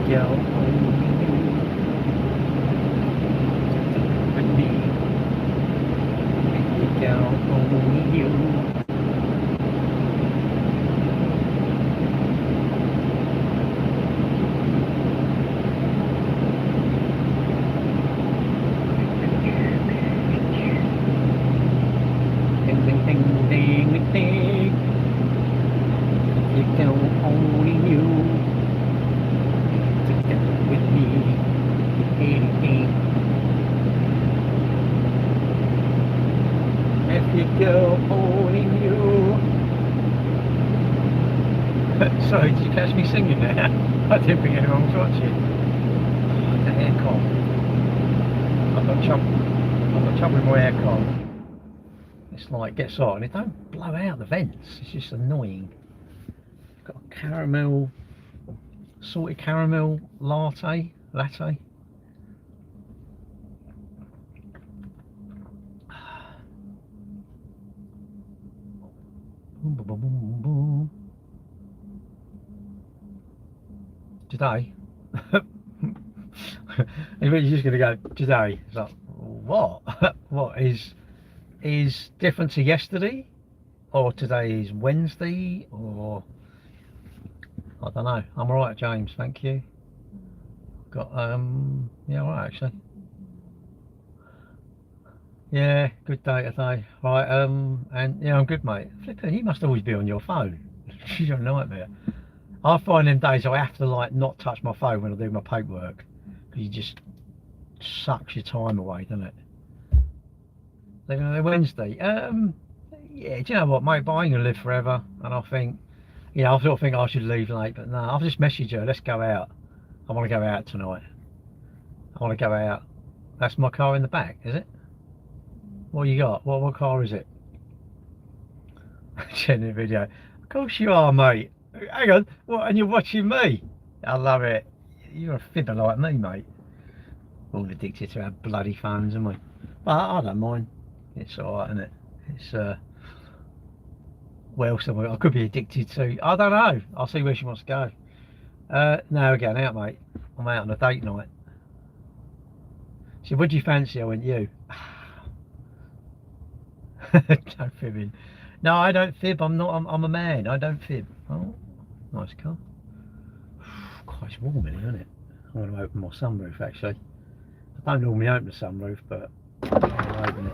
go with me. Make you go only you. Ding ding ding ding ding. Make you go only you. Together with me. If you go only you. Sorry, did you catch me singing there? I didn't think anyone was watching. Oh, the aircon. I've got trouble with my aircon. It's like, gets hot and it don't blow out the vents. It's just annoying. Got a caramel, salted caramel latte. Boom, boom, boom, boom, boom. Today, you're just gonna go today. It's like, what? What is different to yesterday, or today is Wednesday, or I don't know. I'm alright, James. Thank you. Got yeah, alright actually. Yeah, good day today. Right, and yeah, I'm good, mate. Flipping, you must always be on your phone. You're a nightmare. I find them days I have to like not touch my phone when I do my paperwork, because it just sucks your time away, doesn't it? They're going to Wednesday. Yeah, do you know what, mate? But I ain't gonna live forever, and I think, you know, I sort of think I should leave late, but no, I've just messaged her. Let's go out. I want to go out tonight. I want to go out. That's my car in the back, is it? What you got? What car is it? Send the video. Of course you are, mate. Hang on. What? And you're watching me? I love it. You're a fibber like me, mate. All addicted to our bloody phones, aren't we? But I don't mind. It's alright, isn't it? It's what else I could be addicted to. I don't know. I'll see where she wants to go. No, we're going out, mate. I'm out on a date night. She said, what do you fancy? I went, you. Don't fib in. No, I don't fib. I'm not. I'm a man. I don't fib. Oh, nice car. Quite warm in here, isn't it? I'm going to open my sunroof actually. I don't normally open the sunroof, but I'm going to open it.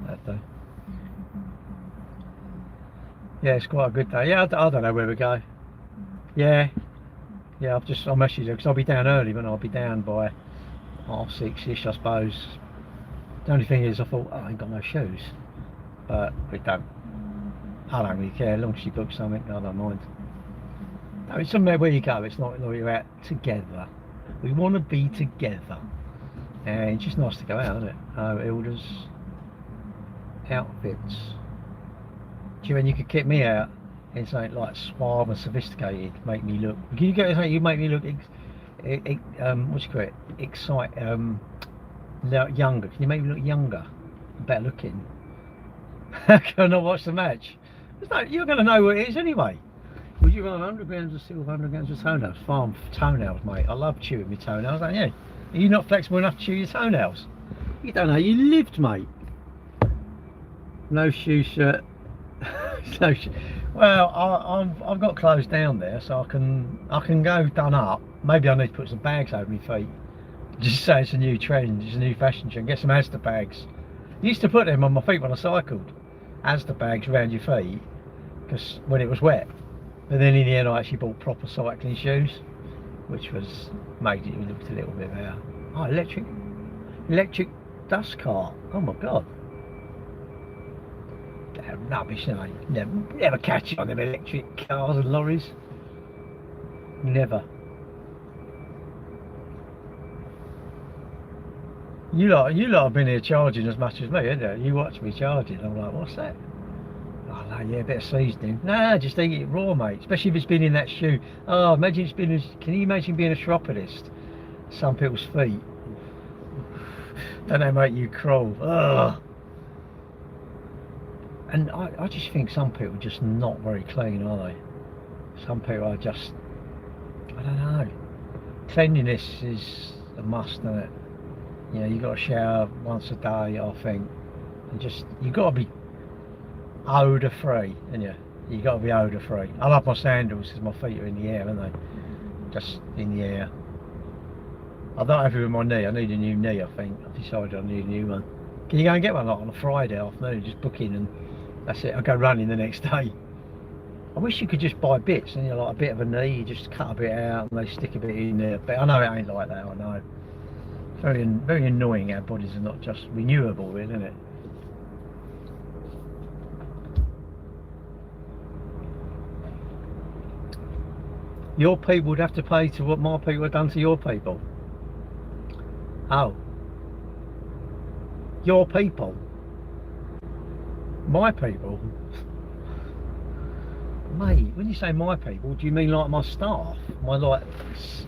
That day. Yeah, it's quite a good day. Yeah, I don't know where we go. Yeah, I'll message her because I'll be down early, but I'll be down by 6:30ish, I suppose. The only thing is, I thought, oh, I ain't got no shoes, but we don't. I don't really care as long as she books something. I don't mind. No, it's somewhere where you go. It's not like you're out together. We want to be together, and it's just nice to go out, isn't it? Hilda's outfits. Do you reckon you could kick me out in something like suave and sophisticated? Make me look. Can you get something? You make me look. What you call it? Younger. Can you make me look younger? Better looking. Can I not watch the match? You're going to know what it is anyway. Would you rather 100 grams of silver, 100 grams of toenails? Farm toenails, mate. I love chewing my toenails, don't you? Are you not flexible enough to chew your toenails? You don't know. You lived, mate. No shoe shirt. No shoe. Well, I've got clothes down there, so I can go done up. Maybe I need to put some bags over my feet. Just say it's a new trend, it's a new fashion trend. Get some Asda bags. I used to put them on my feet when I cycled. Asda bags around your feet, because when it was wet. But then in the end I actually bought proper cycling shoes, which made it look a little bit better. Oh, electric dust cart. Oh my god. They're rubbish, aren't they? Never catch it on them electric cars and lorries. Never. You lot have been here charging as much as me, haven't you? You watch me charging. I'm like, what's that? Oh no, yeah, a bit of seasoning. Nah, just eat it raw, mate. Especially if it's been in that shoe. Oh, imagine it's been. Can you imagine being a chiropodist? Some people's feet. Don't they make you crawl? Ugh. And I just think some people are just not very clean, are they? Some people are just, I don't know. Cleanliness is a must, isn't it? You know, you got to shower once a day, I think. And just, you got to be odour free, and you got to be odour free. I love my sandals because my feet are in the air, aren't they? Just in the air. I'm not happy with my knee. I need a new knee, I think. I've decided I need a new one. Can you go and get one like on a Friday afternoon? Just book in and that's it. I'll go running the next day. I wish you could just buy bits, and like a bit of a knee, you just cut a bit out and they stick a bit in there. But I know it ain't like that. I know. Very, very annoying. Our bodies are not just renewable, really, isn't it? Your people would have to pay to what my people have done to your people. Oh. Your people. My people. Mate, when you say my people, do you mean like my staff? My like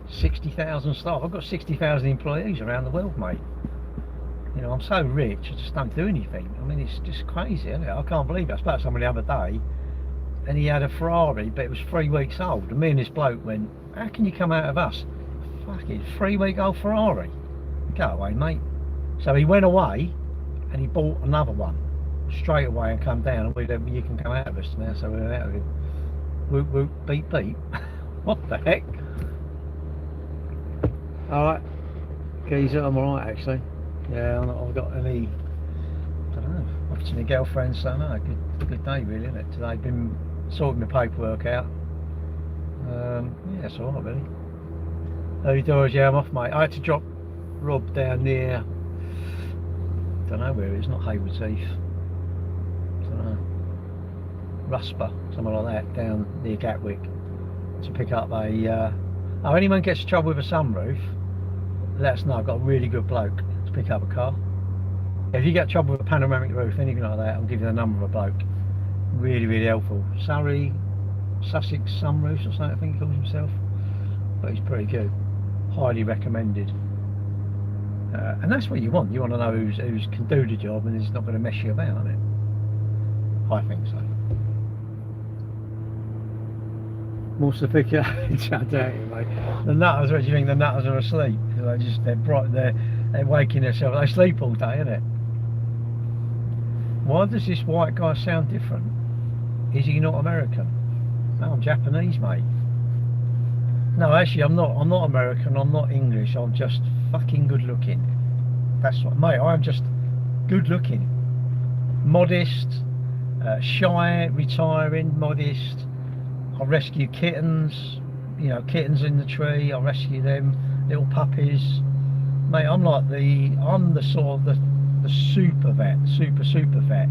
60,000 staff? I've got 60,000 employees around the world, mate. You know, I'm so rich, I just don't do anything. I mean, it's just crazy, isn't it? I can't believe it. I spoke to someone the other day, and he had a Ferrari, but it was 3 weeks old. And me and this bloke went, how can you come out of us? Fucking 3-week-old Ferrari. Go away, mate. So he went away, and he bought another one straight away and come down, and we said, you can come out of us now. So we went out of him. Whoop whoop, beep beep. What the heck? Alright, geezer, I'm alright actually. Yeah, I've got any, I don't know, watching a girlfriend, so no, good day really, isn't it? Today, been sorting the paperwork out. Yeah, it's alright really. Early doors, yeah, I'm off, mate. I had to drop Rob down near, don't know where it is, not Haywards Heath. Don't know. Rusper, something like that, down near Gatwick, to pick up a oh, anyone gets in trouble with a sunroof, let us know. I've got a really good bloke to pick up a car. If you get trouble with a panoramic roof, anything like that, I'll give you the number of a bloke. Really helpful. Sussex Sunroofs or something, I think he calls himself, but he's pretty good. Highly recommended. And that's what you want. You want to know who's can do the job and is not going to mess you about, isn't it? I think so. More sophisticated. I doubt it, mate. The nutters, what do you think? The nutters are asleep because they're waking themselves. They sleep all day, innit? Why does this white guy sound different? Is he not American? No, I'm Japanese, mate. No, actually, I'm not American. I'm not English. I'm just fucking good looking. That's what, mate. I'm just good looking, modest, shy, retiring, modest. I rescue kittens, you know, kittens in the tree. I rescue them, little puppies, mate. I'm the sort of the super vet, super vet,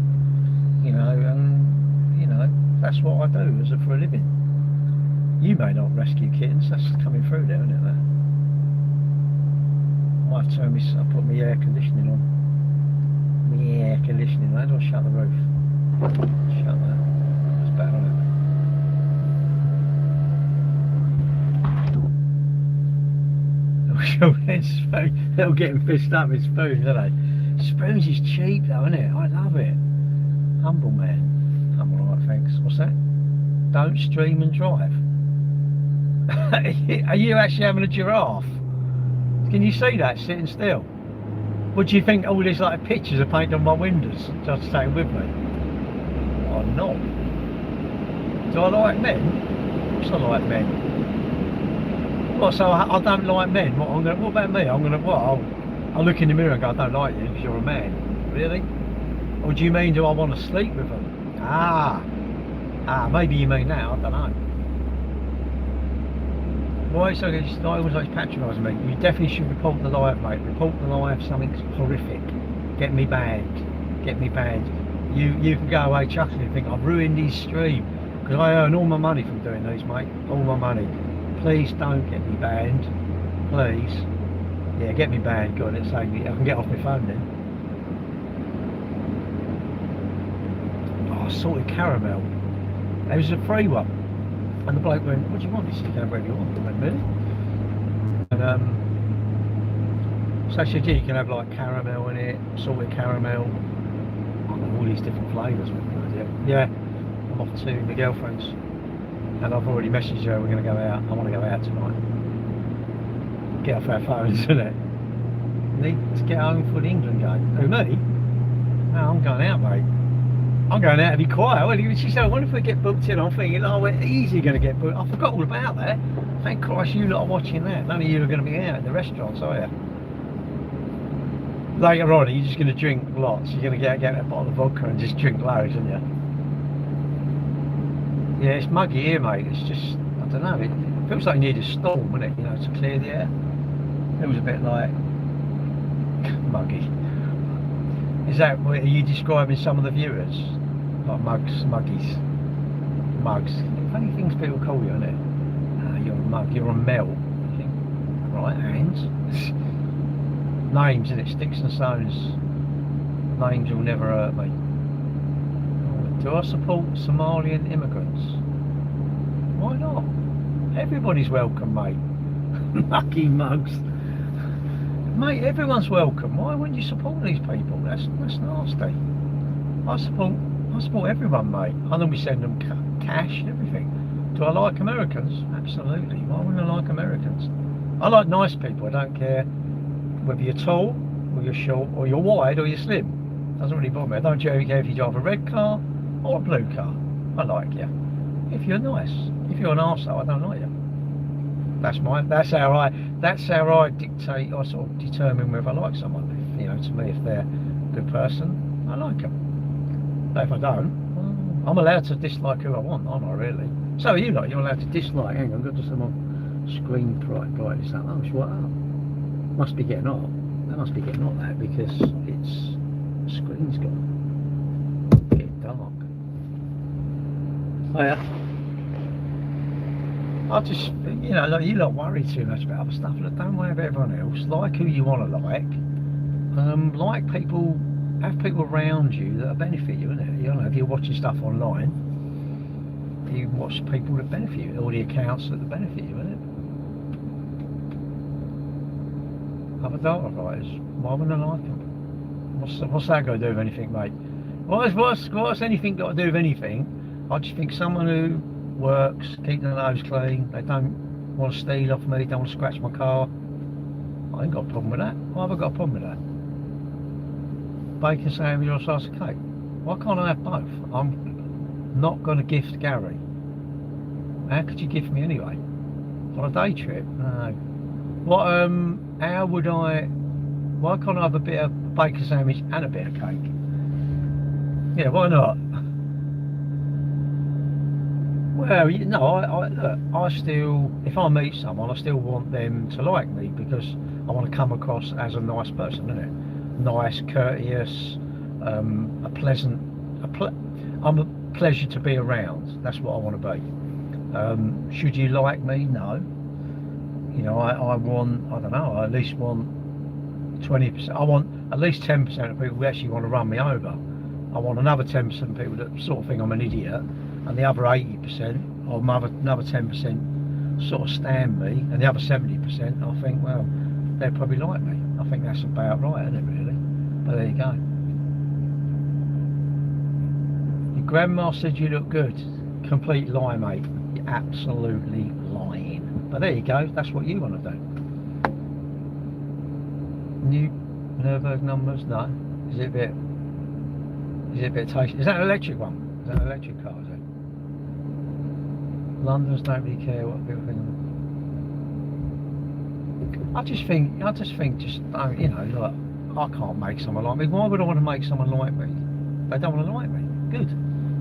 you know, and you know that's what I do for a living. You may not rescue kittens. That's coming through there, isn't it? There. I might turn I'll put my air conditioning on. My air conditioning. How do I shut the roof? Shut that. That's better, isn't it? They'll get him pissed up with spoons, don't they? Spoons is cheap though, isn't it? I love it. Humble man. I'm alright, thanks. What's that? Don't stream and drive. Are you actually having a giraffe? Can you see that sitting still? What do you think all these like pictures are painted on my windows just staying with me? Oh no. Do I like men? Of course I like men. What, so I don't like men? What about me? I'll look in the mirror and go, I don't like you because you're a man. Really? Or do you mean, do I want to sleep with them? Maybe you mean that, I don't know. Why so it's always like patronising me? You definitely should report the live, mate. Report the live, something's horrific. Get me banned. Get me banned. You can go away chuckling and think I've ruined his stream. Because I earn all my money from doing these, mate. All my money. Please don't get me banned. Please. Yeah, get me banned. God, it's saved me. I can get off my phone then. Oh, salted caramel. It was a free one. And the bloke went, what do you want? He said, you can have whatever you want. I went, really? And so she said, yeah, you can have like caramel in it, salted caramel. I've got all these different flavours. Yeah, I'm off to my girlfriend's, and I've already messaged her. We're going to go out. I want to go out tonight. Get off our phones, isn't it? Need to get home for the England game. Who, me? No, I'm going out, mate. I'm going out to be quiet. Well, she said, I wonder if we get booked in. I'm thinking, oh, we're easily going to get booked. I forgot all about that. Thank Christ you lot are watching that. None of you are going to be out at the restaurants, are you? Later on, you're just going to drink lots. You're going to get a bottle of vodka and just drink loads, aren't you? Yeah, it's muggy here, mate. It's just, I don't know. It feels like you need a storm, doesn't it? You know, to clear the air. It was a bit like muggy. Is that what are you describing some of the viewers? Like mugs, muggies, mugs. Funny things people call you, isn't it? You're a mug, you're a mel. You think, right, and names, and it sticks and stones. Names will never hurt me. Do I support Somalian immigrants? Why not? Everybody's welcome, mate. Mucky mugs. Mate, everyone's welcome. Why wouldn't you support these people? That's nasty. I support everyone, mate. I normally send them cash and everything. Do I like Americans? Absolutely. Why wouldn't I like Americans? I like nice people. I don't care whether you're tall or you're short or you're wide or you're slim. Doesn't really bother me. I don't care if you drive a red car or a blue car. I like you. If you're nice. If you're an arsehole, I don't like you. That's how I dictate or sort of determine whether I like someone. If, you know, to me, if they're a good person, I like them. But if I don't, well, I'm allowed to dislike who I want, aren't I, really? So are you lot, you're allowed to dislike. Hang on, I've got to some screen brightness up. Oh, what up? Must be getting hot. That must be getting hot, that, because it's the screen's gone. It's getting dark. Oh yeah. I just, you know, like, you lot worry too much about other stuff. Look, don't worry about everyone else. Like who you want to like. Like people, have people around you that benefit you, innit? You know, if you're watching stuff online, you watch people that benefit you, all the accounts that benefit you, innit? Other data writers, why wouldn't I like them? What's that got to do with anything, mate? What's anything got to do with anything? I just think someone who works, keep their nose clean, they don't want to steal off me, don't want to scratch my car. I ain't got a problem with that. Why have I got a problem with that? Bacon sandwich or a slice of cake? Why can't I have both? I'm not going to gift Gary. How could you gift me anyway? On a day trip? No. What? How would I? Why can't I have a bit of bacon sandwich and a bit of cake? Yeah, why not? Well, you know, look, I still, if I meet someone, I still want them to like me because I want to come across as a nice person, innit? Nice, courteous, I'm a pleasure to be around. That's what I want to be. Should you like me? No. You know, I want, I don't know, I at least want 20%. I want at least 10% of people who actually want to run me over. I want another 10% of people that sort of think I'm an idiot, and the other 80% or another 10% sort of stand me, and the other 70% I think, well, they'll probably like me. I think that's about right, isn't it, really? But there you go. Your grandma said you look good. Complete lie, mate. You're absolutely lying. But there you go, that's what you want to do. New Nürburgring numbers? No. Is it a bit tasty? Is that an electric one? Is that an electric car, is it? Londoners don't really care what people think. I just think, don't, you know, like, I can't make someone like me. Why would I want to make someone like me? They don't want to like me. Good.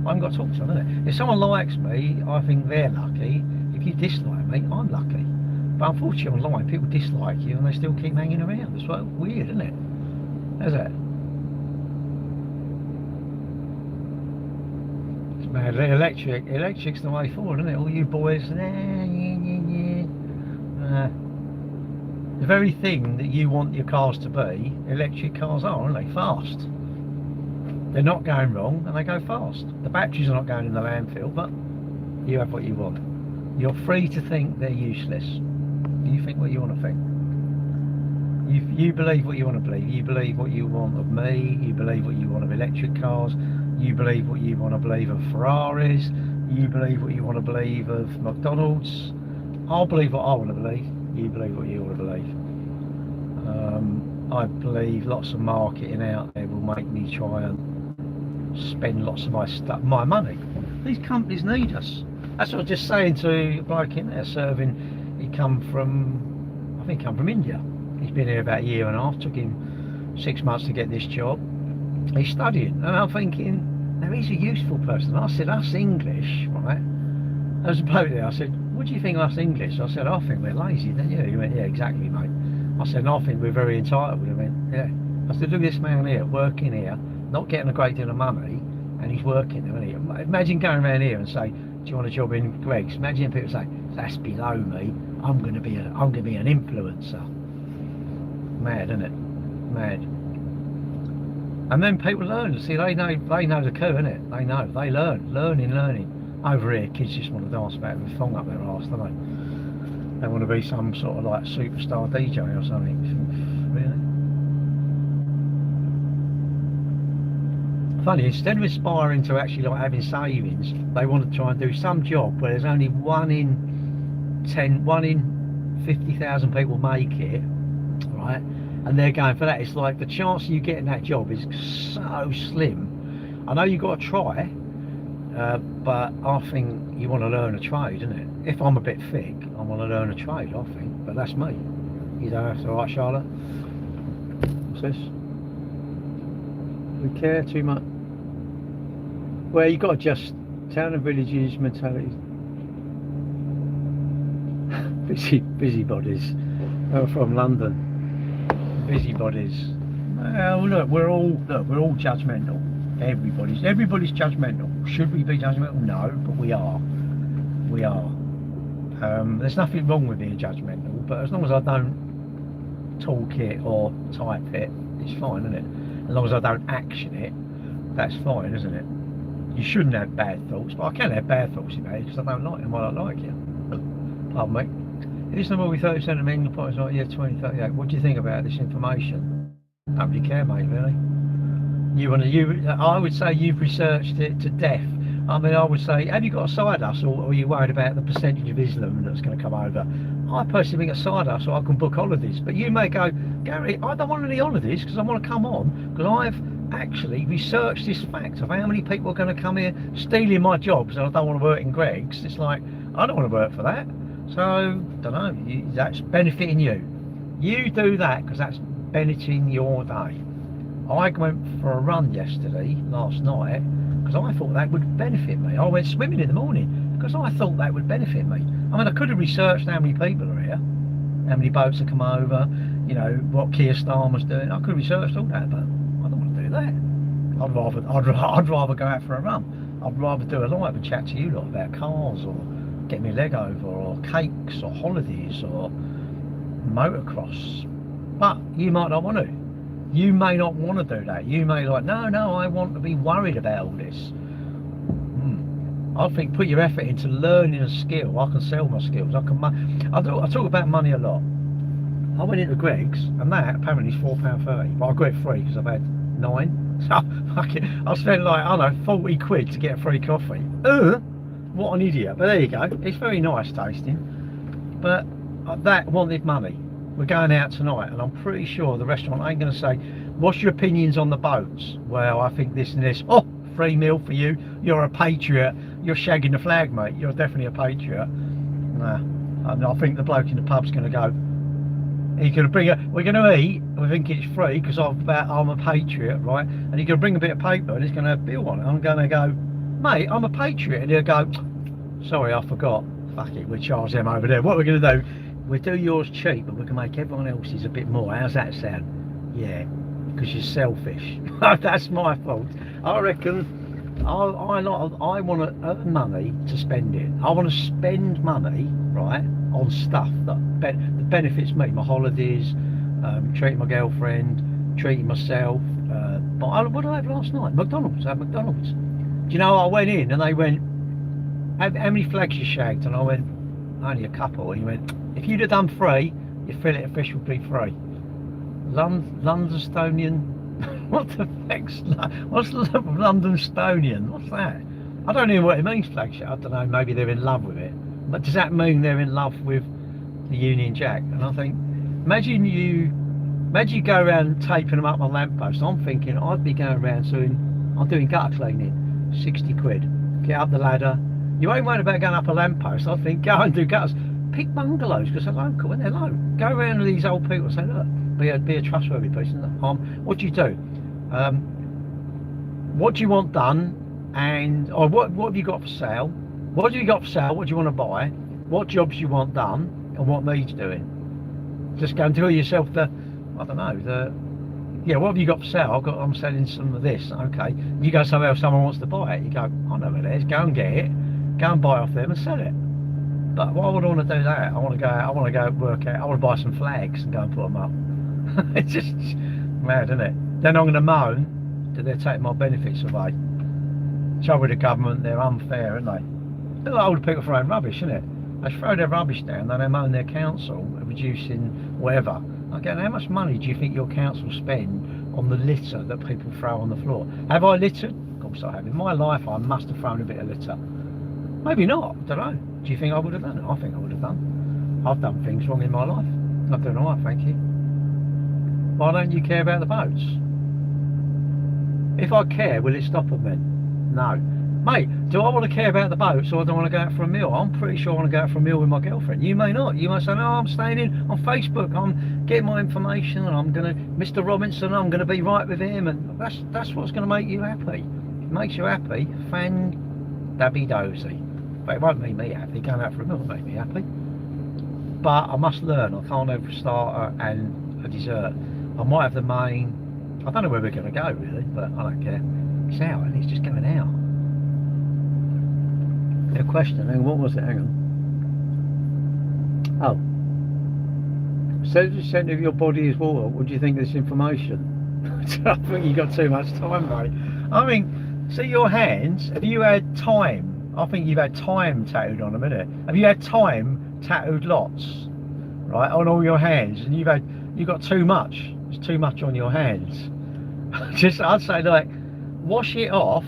I haven't got to talk to them, innit? If someone likes me, I think they're lucky. If you dislike me, I'm lucky. But unfortunately online, people dislike you and they still keep hanging around. It's like weird, isn't it? How's that? It's mad. Electric's the way forward, isn't it? All you boys, the very thing that you want your cars to be, electric cars are, aren't they? Fast. They're not going wrong and they go fast. The batteries are not going in the landfill, but you have what you want. You're free to think they're useless. You think what you want to think. You believe what you want to believe. You believe what you want of me. You believe what you want of electric cars. You believe what you want to believe of Ferraris. You believe what you want to believe of McDonald's. I'll believe what I want to believe. You believe what you want to believe. I believe lots of marketing out there will make me try and spend lots of my money. These companies need us. That's what I was just saying to a bloke in there serving. He come from, I think, from India. He's been here about a year and a half. Took him 6 months to get this job. He's studying, and I'm thinking, now he's a useful person. I said, us English, right? There was a bloke there. I said, what do you think of us English? I said, I think we're lazy, don't you? He went, yeah, exactly, mate. I said, and I think we're very entitled. He went, yeah. I said, look at this man here, working here, not getting a great deal of money, and he's working there, isn't he? Imagine going around here and say, do you want a job in Greggs? Imagine people say, that's below me. I'm going to be an influencer. Mad, isn't it? Mad. And then people learn. See, they know the coup, innit? They learning. Over here, kids just want to dance about with a thong up their arse, don't they? They want to be some sort of like superstar DJ or something. Really? Funny, instead of aspiring to actually like having savings, they want to try and do some job where there's only 1 in 50,000 people make it, right? And they're going for that. It's like the chance of you getting that job is so slim. I know you've got to try, but I think you want to learn a trade, isn't it? If I'm a bit thick, I want to learn a trade, I think. But that's me. You don't have to, right, Charlotte? What's this? We care too much. Well, you've got to just town and villages mentality. Busybodies. They're from London. Busybodies. Well, look, we're all judgmental. Everybody's judgmental. Should we be judgmental? No, but we are. There's nothing wrong with being judgmental, but as long as I don't talk it or type it, it's fine, isn't it? As long as I don't action it, that's fine, isn't it? You shouldn't have bad thoughts, but I can have bad thoughts in my head because I don't like them. I don't like you. Pardon me. Is the movie 30% of England Party's like, yeah, 2038. What do you think about this information? Don't really care, mate, really. I would say you've researched it to death. I mean, I would say, have you got a side hustle, or are you worried about the percentage of Islam that's going to come over? I personally think a side hustle, I can book holidays. But you may go, Gary, I don't want any holidays because I want to come on, because I've actually researched this fact of how many people are going to come here stealing my jobs, and I don't want to work in Greggs. It's like, I don't want to work for that. So, don't know, that's benefiting you. You do that because that's benefiting your day. I went for a run last night, because I thought that would benefit me. I went swimming in the morning because I thought that would benefit me. I mean, I could have researched how many people are here, how many boats have come over, you know, what Keir Starmer's doing. I could have researched all that, but I don't want to do that. I'd rather go out for a run. I'd rather do a live and chat to you lot about cars, or get me leg over, or cakes, or holidays, or motocross. But you might not want to. You may not want to do that. You may like, no, I want to be worried about all this. I think put your effort into learning a skill. I can sell my skills. I talk about money a lot. I went into Greggs, and that apparently is £4.30, but I got it free because I've had 9. So I spent like, I don't know, 40 quid to get a free coffee. What an idiot. But there you go. It's very nice tasting. But that wanted money. We're going out tonight, and I'm pretty sure the restaurant ain't going to say, what's your opinions on the boats? Well, I think this and this. Oh, free meal for you. You're a patriot. You're shagging the flag, mate. You're definitely a patriot. Nah, I think the bloke in the pub's going to go, he's going to bring we're going to eat, we think it's free because I'm a patriot, right? And he's going to bring a bit of paper and he's going to have a bill on it. I'm going to go, mate, I'm a patriot. And he'll go, sorry, I forgot. Fuck it, we'll charge them over there. What we're going to do, we'll do yours cheap, but we can make everyone else's a bit more. How's that sound? Yeah, because you're selfish. That's my fault. I reckon I want to earn money to spend it. I want to spend money, right, on stuff that benefits me. My holidays, treating my girlfriend, treating myself. But what did I have last night? McDonald's. I had McDonald's. Do you know, I went in and they went, how many flags you shagged? And I went, only a couple. And he went, if you'd have done 3, your fillet of fish would be free. Londonstonian What the heck's what's London Stonian? What's that? I don't know what it means, flagship. I don't know, maybe they're in love with it. But does that mean they're in love with the Union Jack? And I think, imagine you go around taping them up on lampposts. I'm thinking I'd be going around I'm doing gutter cleaning, 60 quid. Get up the ladder. You ain't worried about going up a lamppost. I think go and do gutters. Pick bungalows because they're local and they're low. Go around to these old people and say, look, be a trustworthy person. What do you do? What do you want done? And what have you got for sale? What have you got for sale? What do you want to buy? What jobs you want done? And what needs doing? Just go and tell yourself I don't know, what have you got for sale? I'm selling some of this. Okay. You go somewhere else, someone wants to buy it. You go, I know where it is. Go and get it. Go and buy off them and sell it. But why would I want to do that? I want to go work out. I want to buy some flags and go and put them up. It's just mad, isn't it? Then I'm going to moan that they're taking my benefits away. Trouble with the government, they're unfair, aren't they? They're like older people throwing rubbish, isn't it? They throw their rubbish down, then they moan their council reducing whatever. Again, how much money do you think your council spend on the litter that people throw on the floor? Have I littered? Of course I have. In my life, I must have thrown a bit of litter. Maybe not, I don't know. Do you think I would have done it? I think I would have done. I've done things wrong in my life. I'm doing alright, thank you. Why don't you care about the boats? If I care, will it stop them then? No. Mate, do I want to care about the boats or do I want to go out for a meal? I'm pretty sure I want to go out for a meal with my girlfriend. You may not. You might say, no, I'm staying in on Facebook. I'm getting my information and I'm going to, Mr. Robinson, I'm going to be right with him. And that's what's going to make you happy. It makes you happy, fan-dabby-dozy. But it won't make me happy. Going out for a meal will make me happy. But I must learn. I can't have a starter and a dessert. I might have the main. I don't know where we're going to go really, but I don't care. It's out and it's just going out. A question, hang on, what was it? Hang on. Oh. 70% of your body is water. What do you think of this information? I think you got too much time, mate. I mean, see your hands, have you had time? I think you've had time tattooed on them, innit? Have you had time tattooed lots? Right, on all your hands, and you've got too much. There's too much on your hands. I'd say like wash it off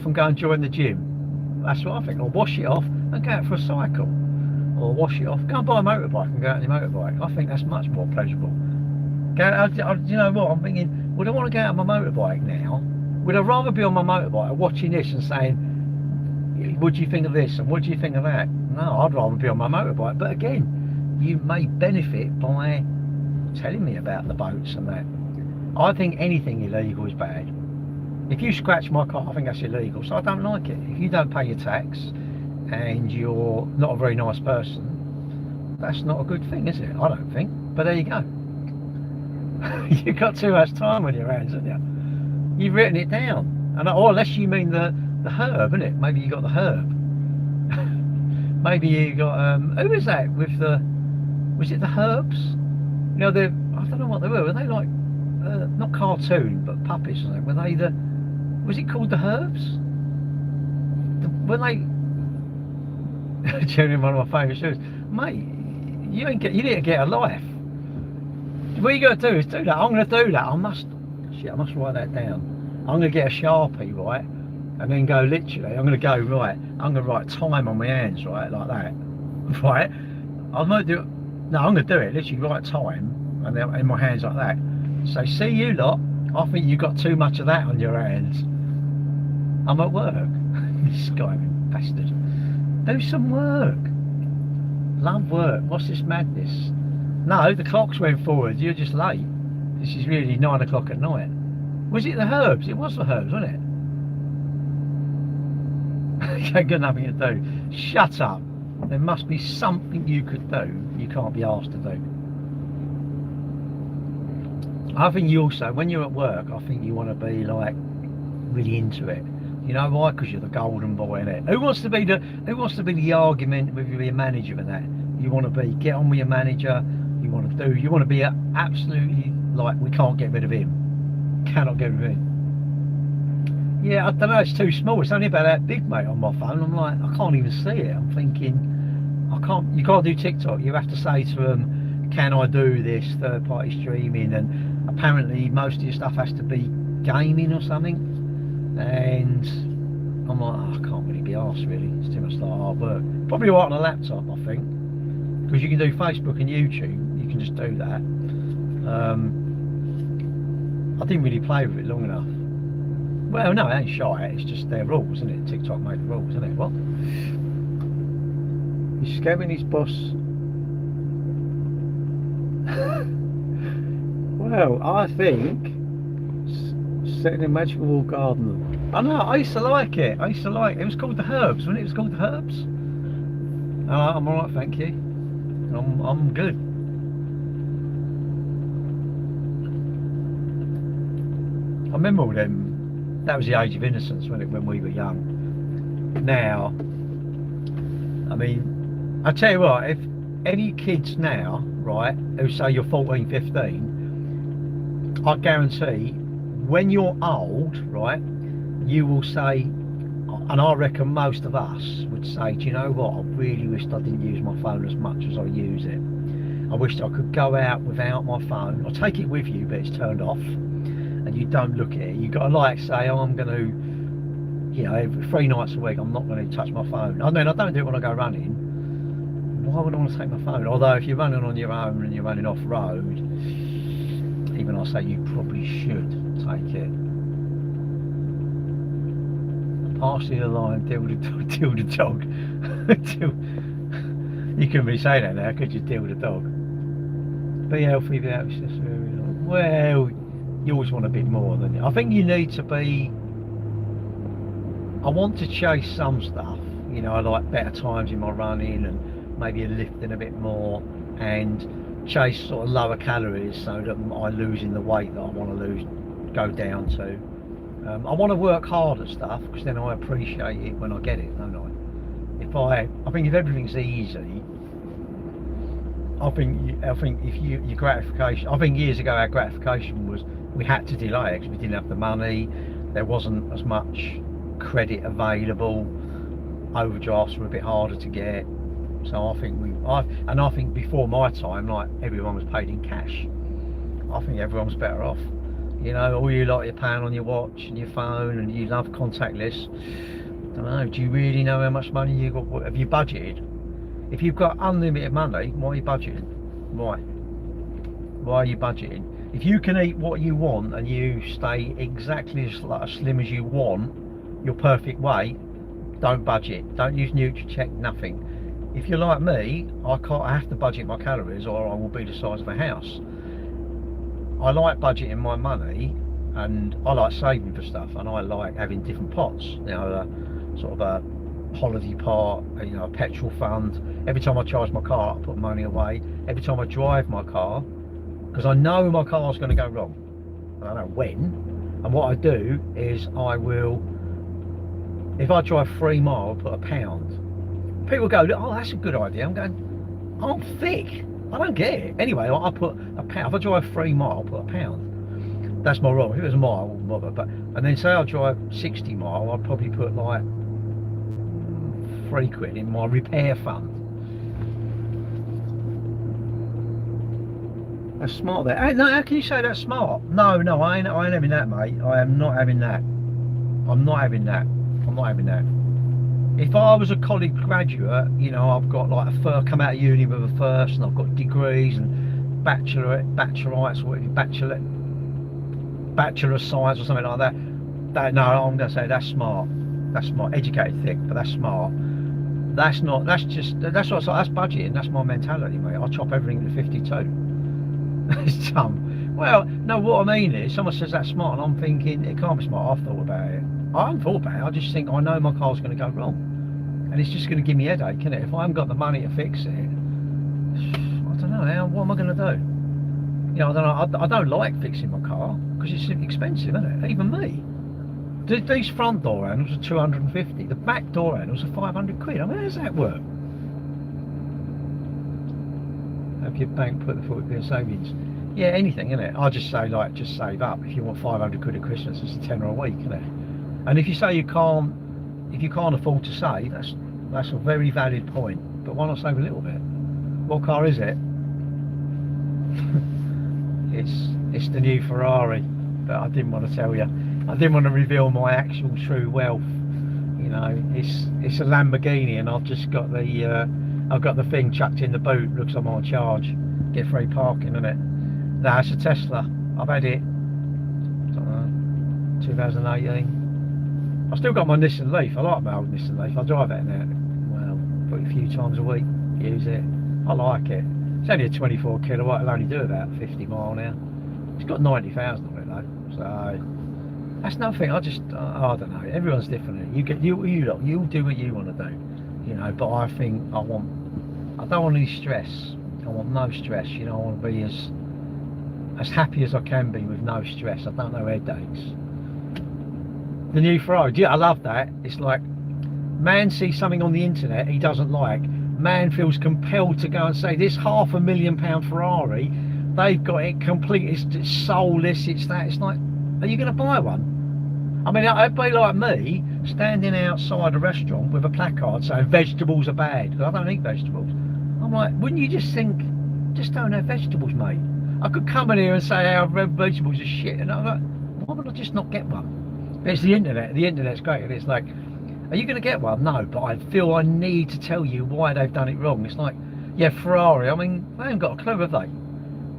and go and join the gym. That's what I think. Or wash it off and go out for a cycle. Or wash it off, go and buy a motorbike and go out on your motorbike. I think that's much more pleasurable. You know what, I'm thinking, would I want to go out on my motorbike now? Would I rather be on my motorbike watching this and saying, what do you think of this and what do you think of that? No, I'd rather be on my motorbike. But again, you may benefit by telling me about the boats and that. I think anything illegal is bad. If you scratch my car, I think that's illegal, so I don't like it. If you don't pay your tax and you're not a very nice person, that's not a good thing, is it? I don't think. But there you go. You've got too much time on your hands, haven't you? You've written it down. And or unless you mean the herb, isn't it? Maybe you got the herb. Maybe you got who was that with was it the herbs? You know, I don't know what they were. Were they like not cartoon but puppets or something? Were they was it called the herbs? When they generally one of my favourite shows. Mate, you didn't get a life. What you got to do is do that. I'm going to do that. I must write that down. I'm going to get a Sharpie, right, and then go literally. I'm going to go right. I'm going to write time on my hands, right, like that, right. I'm going to do. No, I'm going to do it. Literally write time, and then in my hands like that. So see you lot. I think you got too much of that on your hands. I'm at work. This guy, bastard. Do some work. Love work. What's this madness? No, the clocks went forward. You're just late. This is really 9 o'clock at night. Was it the herbs? It was the herbs, wasn't it? You ain't got nothing to do. Shut up. There must be something you could do you can't be asked to do. I think you also, when you're at work, I think you want to be like really into it. You know why? Because you're the golden boy, innit? Who wants to be the argument with your manager and that? You want to get on with your manager. You want to be absolutely like, we can't get rid of him. Cannot get rid of him. Yeah, I don't know, it's too small. It's only about that big, mate, on my phone. I'm like, I can't even see it. I'm thinking, you can't do TikTok. You have to say to them, can I do this third-party streaming? And apparently most of your stuff has to be gaming or something. And I'm like, oh, I can't really be arsed really. It's too much like hard work. Probably right on a laptop, I think, because you can do Facebook and YouTube. You can just do that. I didn't really play with it long enough. Well, no, it ain't shy. It's just their rules, isn't it? TikTok made the rules, isn't it? What? He's scamming his boss. Well, I think setting a magical wall garden. I know. I used to like it. I used to like it. It was called the Herbs, wasn't it? It was called the Herbs. I'm alright, thank you. I'm good. I remember all them. That was the age of innocence when we were young. Now, I mean, I tell you what, if any kids now, right, who say you're 14, 15, I guarantee when you're old, right, you will say, and I reckon most of us would say, do you know what, I really wished I didn't use my phone as much as I use it. I wished I could go out without my phone. I'll take it with you, but it's turned off. And you don't look at it. You've got to like say, oh, I'm going to, you know, every 3 nights a week I'm not going to touch my phone. I mean, I don't do it when I go running. Why would I want to take my phone? Although if you're running on your own and you're running off road, even I say you probably should take it. Partially the line, deal the dog. You couldn't really say that now, could you? Deal with the dog. Be healthy without accessory. Well, you always want a bit more than you. I think you need to be. I want to chase some stuff. You know, I like better times in my running and maybe lifting a bit more and chase sort of lower calories so that I losing the weight that I want to lose, go down to. I want to work hard at stuff because then I appreciate it when I get it, don't I? I think if everything's easy, I think if your gratification. I think years ago our gratification was we had to delay it because we didn't have the money. There wasn't as much credit available. Overdrafts were a bit harder to get. So I think before my time, like everyone was paid in cash. I think everyone was better off. You know, all you like you're paying on your watch and your phone, and you love contactless. I don't know. Do you really know how much money you got? Have you budgeted? If you've got unlimited money, why are you budgeting? Why are you budgeting? If you can eat what you want and you stay exactly as slim as you want, your perfect weight, don't budget. Don't use Nutricheck. Nothing. If you're like me, I have to budget my calories, or I will be the size of a house. I like budgeting my money, and I like saving for stuff, and I like having different pots. You know, sort of a holiday pot, you know, a petrol fund. Every time I charge my car, I put money away. Every time I drive my car, because I know my car's going to go wrong. I don't know when. And what I do is I will, if I drive 3 miles, I put £1. People go, oh, that's a good idea. I'm going, I'm thick. I don't get it. Anyway, I put £1. If I drive 3 miles, I put £1. That's my rule. If it was a mile, I wouldn't bother. But, and then say I drive 60 miles, I'd probably put like £3 in my repair fund. That's smart there. Hey, no, how can you say that's smart? No, I ain't having that, mate. I am not having that. I'm not having that. I'm not having that. If I was a college graduate, you know, I've got like come out of uni with a first, and I've got degrees and bachelorites, or bachelor of science or something like that. No, I'm going to say that's smart. That's smart. Educated, thick, but that's smart. That's not. That's budgeting. That's my mentality, mate. I chop everything to 52. It's dumb. Well, no, what I mean is, someone says that's smart, and I'm thinking it can't be smart. I've thought about it. I haven't thought about it. I just think I know my car's going to go wrong, and it's just going to give me a headache, isn't it? If I haven't got the money to fix it, I don't know. What am I going to do? You know, I don't like fixing my car because it's expensive, isn't it? Even me. These front door handles are 250. The back door handles are 500 quid. I mean, how does that work? Have your bank put the 40p savings? Yeah, anything, innit? I just say, like, just save up. If you want 500 quid at Christmas, it's a tenner a week, innit? And if you say you can't afford to save, that's a very valid point. But why not save a little bit? What car is it? It's the new Ferrari, but I didn't want to tell you. I didn't want to reveal my actual true wealth. You know, it's a Lamborghini, and I've just got the thing chucked in the boot. Looks like I'm on charge. Get free parking, isn't it? No, it's a Tesla. I've had it. I don't know, 2018. I've still got my Nissan Leaf. I like my old Nissan Leaf. I drive it now. Well, probably a few times a week. Use it. I like it. It's only a 24 kilowatt. It'll only do about 50 mile an hour. It's got 90,000 on it though. So that's nothing. I don't know. Everyone's different. You do what you want to do. You know. But I think I don't want any stress. I want no stress. You know. I want to be as happy as I can be with no stress. I don't know headaches. The new Ferrari, yeah, I love that. It's like, man sees something on the internet he doesn't like, man feels compelled to go and say, this £500,000 Ferrari, they've got it complete, it's soulless, it's that. It's like, are you going to buy one? I mean, it'd be like me standing outside a restaurant with a placard saying vegetables are bad, because I don't eat vegetables. I'm like, wouldn't you just think, just don't have vegetables, mate? I could come in here and say our vegetables are shit, and I'm like, why would I just not get one? It's the internet. The internet's great, and it's like, are you going to get one? No, but I feel I need to tell you why they've done it wrong. It's like, yeah, Ferrari. I mean, they haven't got a clue, have they?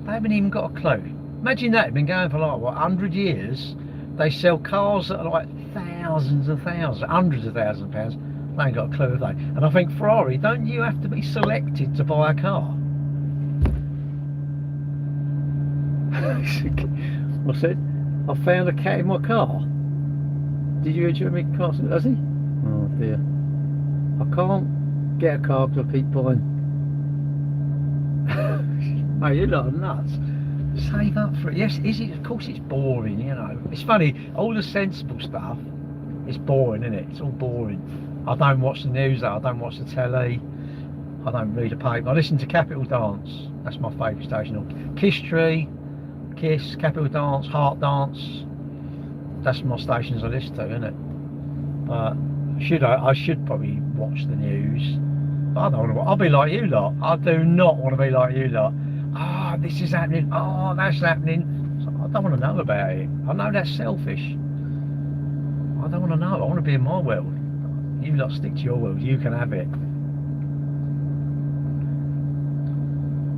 They haven't even got a clue. Imagine that. They've been going for like what, 100 years. They sell cars that are like thousands and thousands, hundreds of thousands of pounds. They ain't got a clue, have they? And I think Ferrari, don't you have to be selected to buy a car? What's it? I found a cat in my car. Did you hear Jeremy Carson? Has he? Oh dear. I can't get a car because I keep buying. Mate, you're not nuts. Save up for it. Yes, is it? Of course it's boring, you know. It's funny, all the sensible stuff, it's boring, isn't it? It's all boring. I don't watch the news, I don't watch the telly, I don't read a paper. I listen to Capital Dance. That's my favourite station. Kiss Tree, Kiss, Capital Dance, Heart Dance. That's my stations I listen to, isn't it? But I should probably watch the news. But I don't want to. I'll be like you lot. I do not want to be like you lot. Ah, this is happening. Oh, that's happening. So I don't want to know about it. I know that's selfish. I don't want to know. I want to be in my world. You lot stick to your world. You can have it.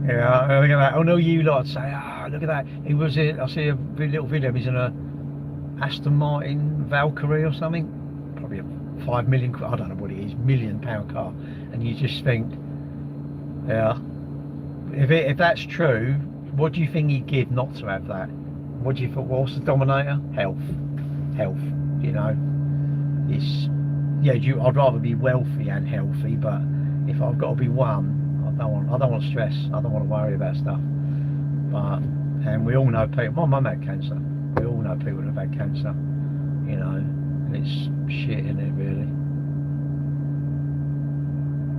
Yeah, look at that. Oh no, you lot say, ah, look at that. He was in. I see a little video. He's in a Aston Martin Valkyrie or something, probably a 5 million, I don't know what it is, £1 million car, and you just think, yeah, if that's true, what do you think he'd give not to have that? What do you think? What's the dominator? Health, you know. It's, yeah, I'd rather be wealthy and healthy, but if I've got to be one, I don't want stress, I don't want to worry about stuff. But, and we all know people, my mum had cancer. We all know people that have had cancer, you know, and it's shit, isn't it, really?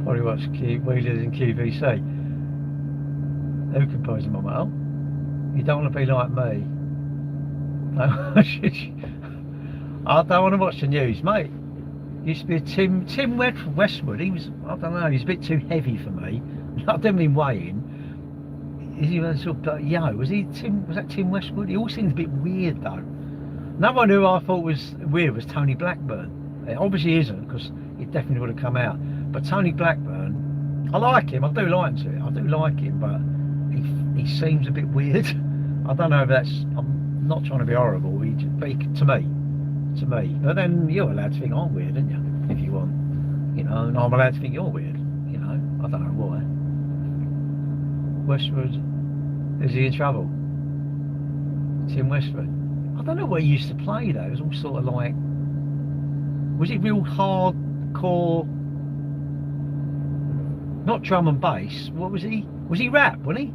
Probably watch Wheelers in QVC. Who can poison my mouth? You don't want to be like me. I don't want to watch the news, mate. Used to be a Tim Westwood. He was, I don't know, he's a bit too heavy for me. I didn't mean weighing. Is he sort of, was that Tim Westwood? He all seems a bit weird though. Another one who I thought was weird was Tony Blackburn. It obviously isn't, because he definitely would have come out. But Tony Blackburn, I like him, I do like him, but he seems a bit weird. I don't know if that's, I'm not trying to be horrible, to me. But then you're allowed to think I'm weird, aren't you? If you want. You know, and I'm allowed to think you're weird. You know, I don't know why. Westwood, is he in trouble? Tim Westwood. I don't know where he used to play though. It was all sort of like, was it real hardcore? Not drum and bass. What was he? Was he rap? Wasn't he?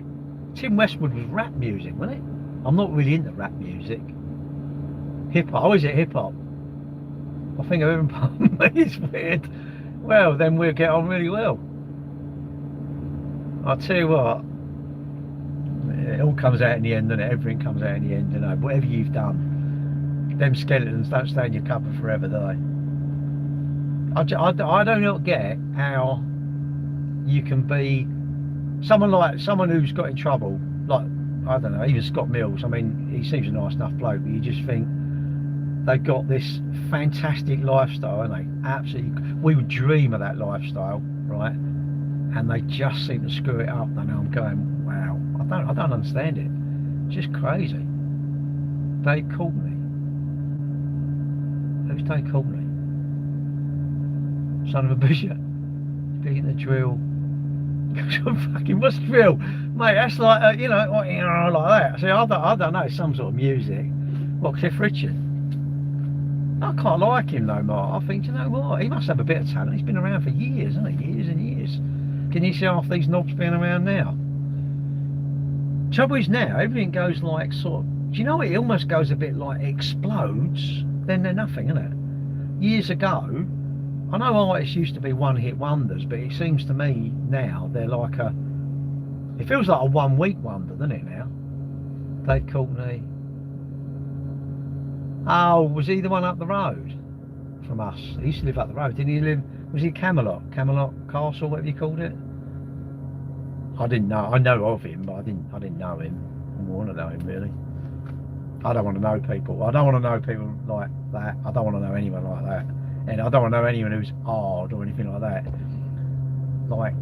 Tim Westwood was rap music, wasn't it? I'm not really into rap music. Hip hop. Oh, is it hip hop? I think everyone it's weird. Well, then we'll get on really well. I'll tell you what. It all comes out in the end, and everything comes out in the end, you know. Whatever you've done, them skeletons don't stay in your cupboard forever, do they? I don't get how you can be someone who's got in trouble, like I don't know, even Scott Mills, I mean, he seems a nice enough bloke, but you just think they've got this fantastic lifestyle, haven't they? Absolutely, we would dream of that lifestyle, right? And they just seem to screw it up. And I'm going, wow, I don't understand it. It's just crazy. Dave Courtney. Who's Dave Courtney? Son of a bishop. Being the drill. Fucking what's drill, mate? That's like you know, like that. See, I don't know, some sort of music. What, Cliff Richard? I can't like him no more. I think, you know what? He must have a bit of talent. He's been around for years, hasn't he? Years and years. Can you see half these knobs being around now? Trouble is now, everything goes like sort of, do you know, it almost goes a bit like explodes, then they're nothing, isn't it? Years ago, I know artists used to be one-hit wonders, but it seems to me now they're like a, it feels like a one-week wonder, doesn't it now? Dave Courtney. Oh, was he the one up the road from us? He used to live up the road, didn't he live, was he Camelot Castle, whatever you called it? I didn't know, I know of him, but I didn't know him. I want to know him, really. I don't want to know people. I don't want to know people like that. I don't want to know anyone like that. And I don't want to know anyone who's hard or anything like that. Like,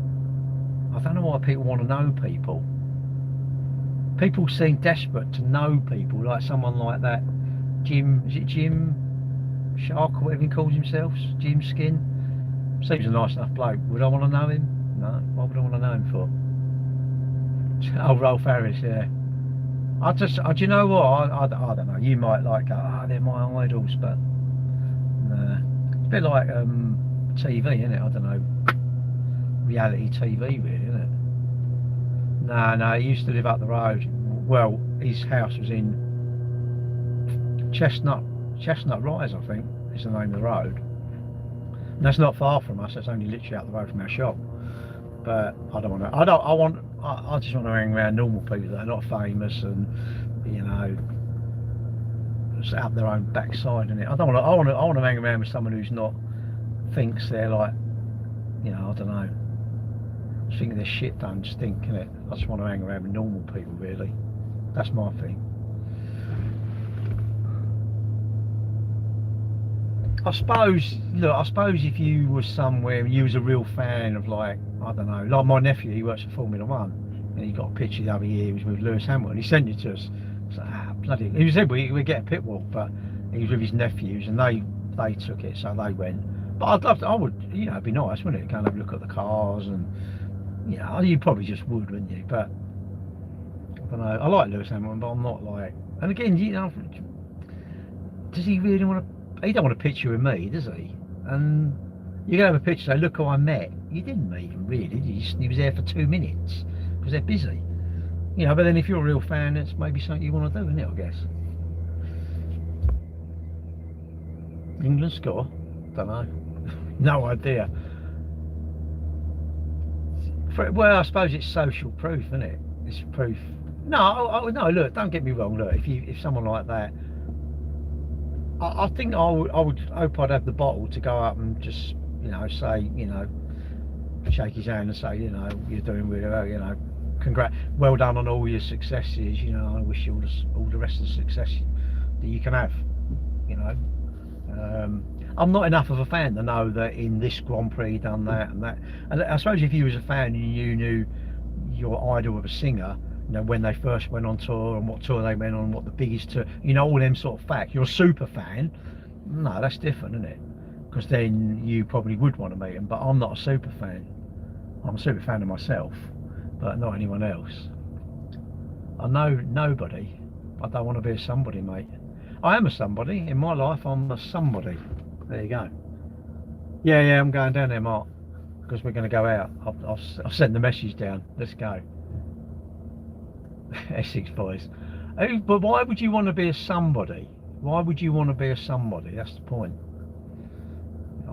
I don't know why people want to know people. People seem desperate to know people, like someone like that. Jim, is it Jim Shark or whatever he calls himself? Jim Skin? Seems a nice enough bloke. Would I want to know him? No. What would I want to know him for? Oh, Rolf Harris, yeah. Do you know what? I don't know. You might like, they're my idols, but nah. It's a bit like TV, isn't it? I don't know. Reality TV, really, isn't it? No, he used to live up the road. Well, his house was in Chestnut Rise, I think, is the name of the road. And that's not far from us. That's only literally out the road from our shop. But I don't want to. I just want to hang around normal people that are not famous and, you know, just out their own backside in it. I want to hang around with someone who's not, thinks they're like, you know, I don't know, just thinking their shit don't stink, innit? I just want to hang around with normal people, really. That's my thing. I suppose if you was somewhere and you was a real fan of, like, I don't know, like my nephew, he works for Formula One, and he got a picture the other year, he was with Lewis Hamilton, he sent it to us. So, bloody, he said we'd get a pit walk, but he was with his nephews and they took it, so they went. But I'd love to, I would, you know, it'd be nice, wouldn't it? Go and have a look at the cars, and, you know, you probably just would, wouldn't you? But, I don't know, I like Lewis Hamilton, but I'm not like, and again, you know, does he really want to, he don't want a picture with me, does he? And you can have a picture, say, look who I met. You didn't meet him, really. He was there for 2 minutes, because they're busy. You know, but then if you're a real fan, it's maybe something you want to do, isn't it, I guess? England score? Don't know. No idea. Well, I suppose it's social proof, isn't it? It's proof. No, no. Look, don't get me wrong. Look, if someone like that, I think I would hope I'd have the bottle to go up and just, you know, say, you know, shake his hand and say, you know, you're doing really well, you know, well done on all your successes, you know, I wish you all the rest of the success that you can have, you know. I'm not enough of a fan to know that in this Grand Prix done that and that. And I suppose if you was a fan and you knew your idol of a singer, you know, when they first went on tour and what tour they went on, what the biggest tour, you know, all them sort of facts. You're a super fan. No, that's different, isn't it? Because then you probably would want to meet them. But I'm not a super fan. I'm a super fan of myself, but not anyone else. I know nobody. I don't want to be a somebody, mate. I am a somebody. In my life, I'm a somebody. There you go. Yeah, I'm going down there, Mark, because we're going to go out. I'll send the message down. Let's go. Essex boys. But why would you want to be a somebody? Why would you want to be a somebody? That's the point.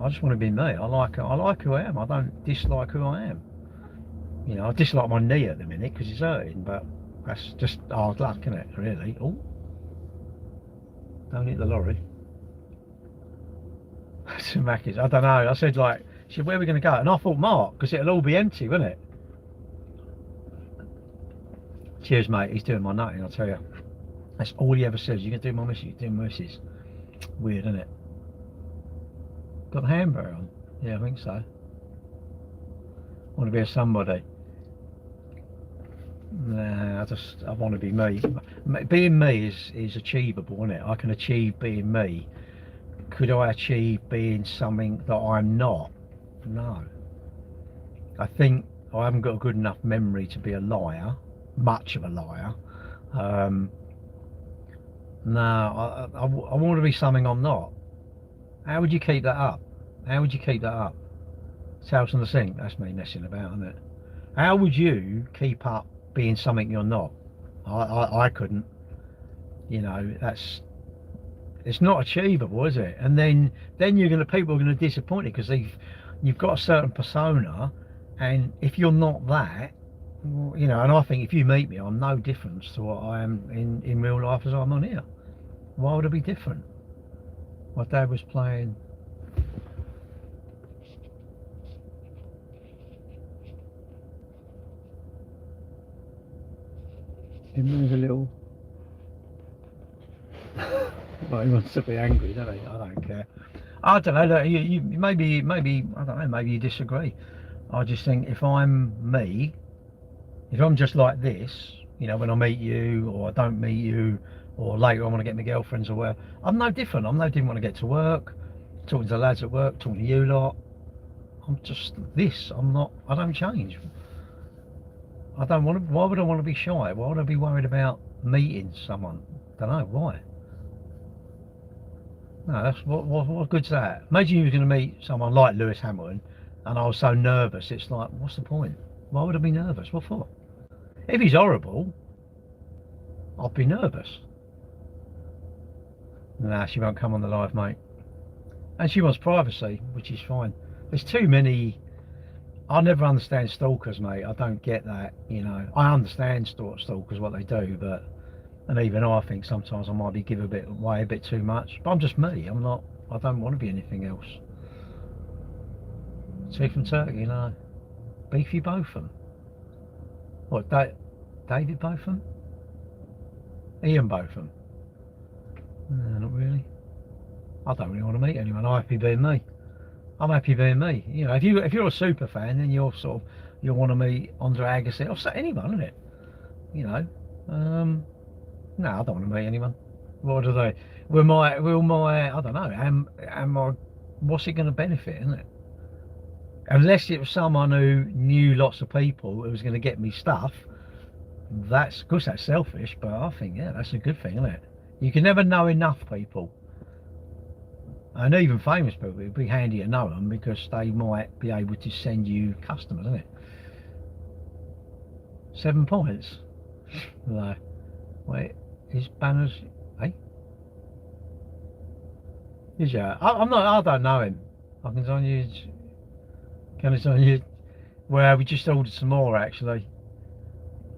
I just want to be me. I like who I am. I don't dislike who I am. You know, I dislike my knee at the minute because it's hurting, but that's just hard luck, isn't it, really? Oh, don't hit the lorry. Some Mackies. I don't know. I said, like, she said, where are we going to go? And I thought, Mark, because it'll all be empty, won't it? Cheers, mate. He's doing my nutting, I'll tell you. That's all he ever says. You can do my missus, you can do my missus. Weird, isn't it? Got the handbrake on? Yeah, I think so. Want to be a somebody. Nah, I want to be me. Being me is achievable, isn't it? I can achieve being me. Could I achieve being something that I'm not? No. I think I haven't got a good enough memory to be a liar, much of a liar. No, I want to be something I'm not. How would you keep that up? How would you keep that up? It's House on the Sink. That's me messing about, isn't it? How would you keep up being something you're not? I couldn't. You know, it's not achievable, is it? And then people are gonna disappoint you because you've got a certain persona, and if you're not that, you know, and I think if you meet me, I'm no different to what I am in real life as I'm on here. Why would I be different? My dad was playing. He moves a little. Well, he wants to be angry, doesn't he? I don't care. I don't know. You maybe I don't know. Maybe you disagree. I just think if I'm me, if I'm just like this, you know, when I meet you or I don't meet you, or later I want to get my girlfriends or whatever, I'm no different. I'm no different when I get to work, talking to the lads at work, talking to you lot. I'm just this. I'm not. I don't change. I don't want to. Why would I want to be shy? Why would I be worried about meeting someone? Don't know why. No, that's what good's that? Imagine you were going to meet someone like Lewis Hamilton, and I was so nervous. It's like, what's the point? Why would I be nervous? What for? If he's horrible, I'd be nervous. Nah, she won't come on the live, mate. And she wants privacy, which is fine. There's too many. I never understand stalkers, mate. I don't get that, you know. I understand stalkers, what they do, but, and even I think sometimes I might be giving away a bit too much. But I'm just me. I'm not. I don't want to be anything else. Teeth and Turkey, you know. Beefy Botham. What? David Botham? Ian Botham? No, not really. I don't really want to meet anyone. I'm happy being me. I'm happy being me. You know, if you're a super fan, then you'll want to meet Andre Agassi or anyone, isn't it? You know. No, I don't want to meet anyone. What do they? Will my I don't know. Am I? What's it going to benefit, isn't it? Unless it was someone who knew lots of people who was going to get me stuff. Of course, that's selfish, but I think, yeah, that's a good thing, isn't it? You can never know enough people. And even famous people, it'd be handy to know them because they might be able to send you customers, isn't it? 7 points? No. Wait, his banners, eh? Is ya? I don't know him. I can tell you. Can I tell you? Well, we just ordered some more actually.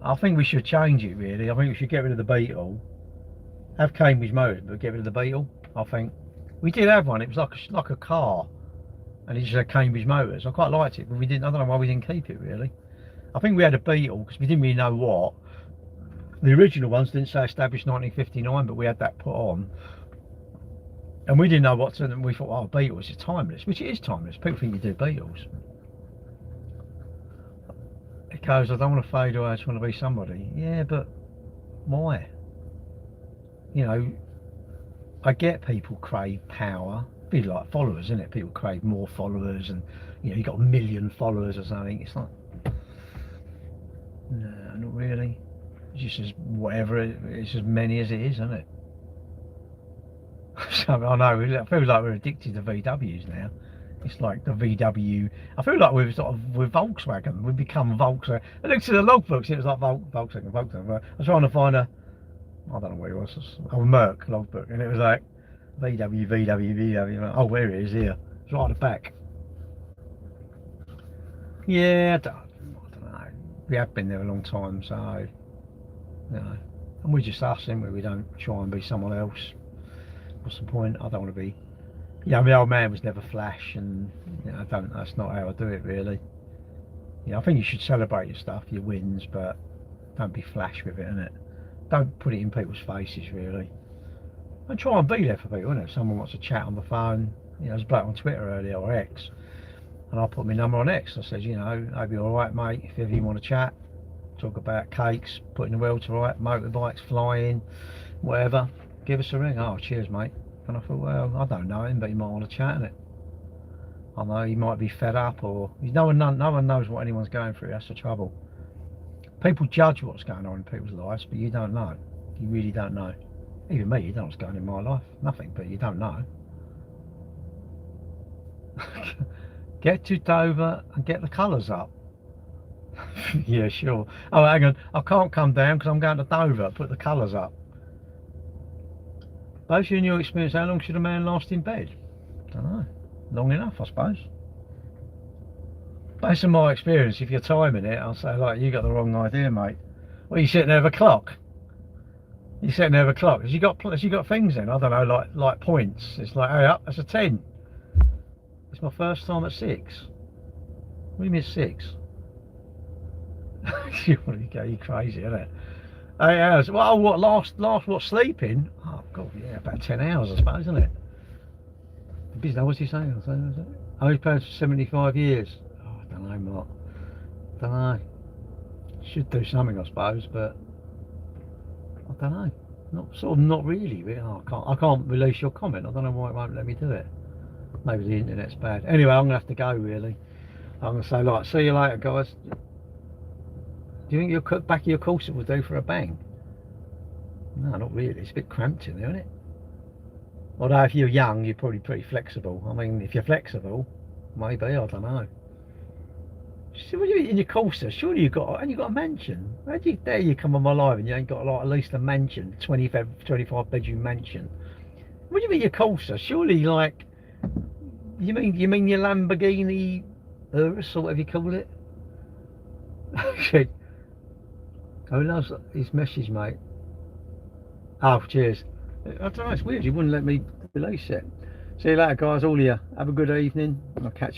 I think we should change it really. I think we should get rid of the Beetle. Have Cambridge Motors, but get rid of the Beetle. I think we did have one. It was like a car, and it just had Cambridge Motors. I quite liked it, but we didn't. I don't know why we didn't keep it really. I think we had a Beetle because we didn't really know what. The original ones didn't say established 1959, but we had that put on, and we didn't know what to. And we thought, oh, Beetles is timeless, which it is timeless. People think you do Beetles. It goes, I don't want to fade away. I just want to be somebody. Yeah, but why? You know, I get people crave power. Be like followers, isn't it? People crave more followers, and you know, you got 1 million followers or something. It's like, no, not really. It's just as whatever. It's as many as it is, isn't it? So, I know. I feel like we're addicted to VWs now. It's like the VW. I feel like we're Volkswagen. We've become Volkswagen. I looked at the logbooks. It was like Volkswagen. I was trying to find a. I don't know what it was. A Merc logbook, and it was like VW. Oh, where it is here. It's right at the back. Yeah, I don't know. We have been there a long time, so you know. And we're just us, aren't we? We don't try and be someone else. What's the point? I don't want to be. Yeah, my old man was never flash, and you know, that's not how I do it really. Yeah, I think you should celebrate your stuff, your wins, but Don't be flash with it, innit? Don't put it in people's faces, really. And try and be there for people, innit? If someone wants to chat on the phone, you know, there's a bloke on Twitter earlier, or X, and I put my number on X. I said, you know, hope you're alright, mate. If ever you want to chat, talk about cakes, putting the world to right, motorbikes, flying, whatever, give us a ring. Oh, cheers, mate. And I thought, well, I don't know him, but he might want to chat, innit? I know he might be fed up, or no one knows what anyone's going through. That's the trouble. People judge what's going on in people's lives, but you don't know. You really don't know. Even me, you don't know what's going on in my life. Nothing, but you don't know. Get to Dover and get the colours up. Yeah, sure. Oh, hang on. I can't come down because I'm going to Dover. Put the colours up. Based on your experience, how long should a man last in bed? Don't know. Long enough, I suppose. Based on my experience, if you're timing it, I'll say, like, you got the wrong idea, mate. Well, you're sitting there with a clock. You're sitting there with a clock. Has you got things in? I don't know, like points. It's like, hey up, that's a 10. It's my first time at 6. What do you mean 6? You crazy, isn't it? 8 hours. Well, what what, sleeping? Oh god, yeah, about 10 hours, I suppose, isn't it? The business, what's he saying? Oh, he's played for 75 years. Oh, I don't know, Mark. Don't know. Should do something, I suppose, but I don't know. Not really. Oh, I can't release your comment. I don't know why it won't let me do it. Maybe the internet's bad. Anyway, I'm gonna have to go. Really, I'm gonna say, like, see you later, guys. Do you think your back of your corset will do for a bang? No, not really. It's a bit cramped in there, isn't it? Although if you're young, you're probably pretty flexible. I mean, if you're flexible, maybe, I don't know. So what do you in your corset? Surely you got a mansion. How do you dare you come on my live and you ain't got, like, at least a mansion, 25 bedroom mansion? What do you mean your corset? Surely, like, you mean your Lamborghini Urus or whatever you call it? Who loves his message, mate? Oh, cheers. I don't know, it's weird. You wouldn't let me release it. See you later, guys. All of you. Have a good evening. I'll catch you.